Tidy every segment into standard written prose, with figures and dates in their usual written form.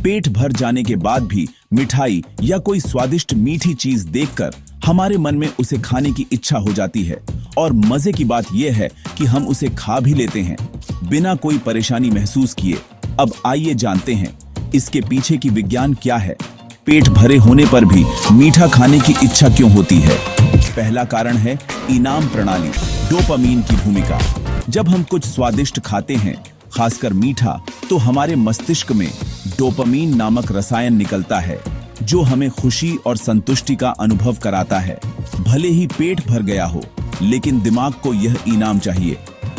पेट भर जाने के बाद भी मिठाई या कोई स्वादिष्ट मीठी चीज देखकर हमारे मन में उसे खाने की इच्छा हो जाती है। और मजे की बात यह है कि हम उसे खा भी लेते हैं बिना कोई परेशानी महसूस किए। अब आइए जानते हैं इसके पीछे की विज्ञान क्या है। पेट भरे होने पर भी मीठा खाने की इच्छा क्यों होती है? पहला कारण है इनाम प्रणाली, डोपामीन की भूमिका। जब हम कुछ स्वादिष्ट खाते हैं, खासकर मीठा, तो हमारे मस्तिष्क में डोपामीन नामक रसायन निकलता है जो हमें खुशी और संतुष्टि का अनुभव कराता है। भले ही पेट भर गया हो, लेकिन दिमाग को यह इनाम चाहिए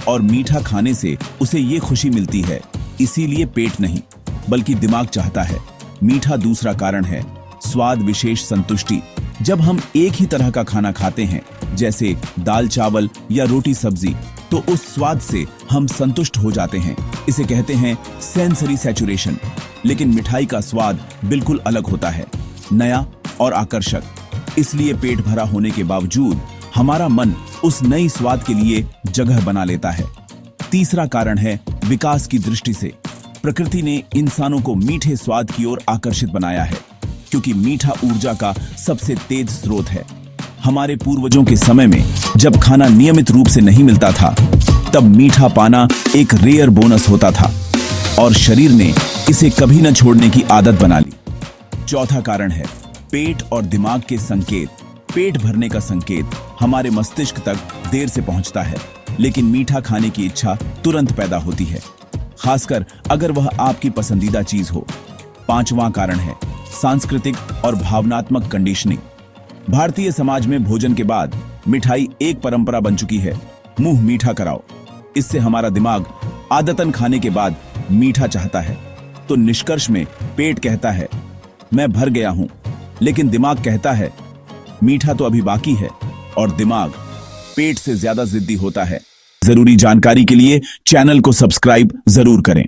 और मीठा खाने से उसे ये खुशी मिलती है। इसीलिए पेट नहीं बल्कि दिमाग चाहता है। मीठा दूसरा कारण है स्वाद विशेष संतुष्टि। जब हम एक ही तरह का खाना खाते हैं, जैसे दाल चावल या रोटी सब्जी, तो उस स्वाद से हम संतुष्ट हो जाते हैं। इसे कहते हैं सेंसरी सैचुरेशन। लेकिन मिठाई का स्वाद बिल्कुल अलग होता है, नया और आकर्षक। इसलिए पेट भरा होने के बावजूद हमारा मन उस नई स्वाद के लिए जगह बना लेता है। तीसरा कारण है विकास की दृष्टि से। प्रकृति ने इंसानों को मीठे स्वाद की ओर आकर्षित बनाया है क्योंकि मीठा ऊर्जा का सबसे तेज स्रोत है। हमारे पूर्वजों के समय में जब खाना नियमित रूप से नहीं मिलता था, तब मीठा पाना एक रेयर बोनस होता था और शरीर ने इसे कभी न छोड़ने की आदत बना ली। चौथा कारण है पेट और दिमाग के संकेत। पेट भरने का संकेत हमारे मस्तिष्क तक देर से पहुंचता है, लेकिन मीठा खाने की इच्छा तुरंत पैदा होती है, खासकर अगर वह आपकी पसंदीदा चीज हो। पांचवां कारण है सांस्कृतिक और भावनात्मक कंडीशनिंग। भारतीय समाज में भोजन के बाद मिठाई एक परंपरा बन चुकी है। मुंह मीठा कराओ। इससे हमारा दिमाग आदतन खाने के बाद मीठा चाहता है। तो निष्कर्ष में पेट कहता है मैं भर गया हूं, लेकिन दिमाग कहता है मीठा तो अभी बाकी है, और दिमाग पेट से ज्यादा जिद्दी होता है। जरूरी जानकारी के लिए चैनल को सब्सक्राइब जरूर करें।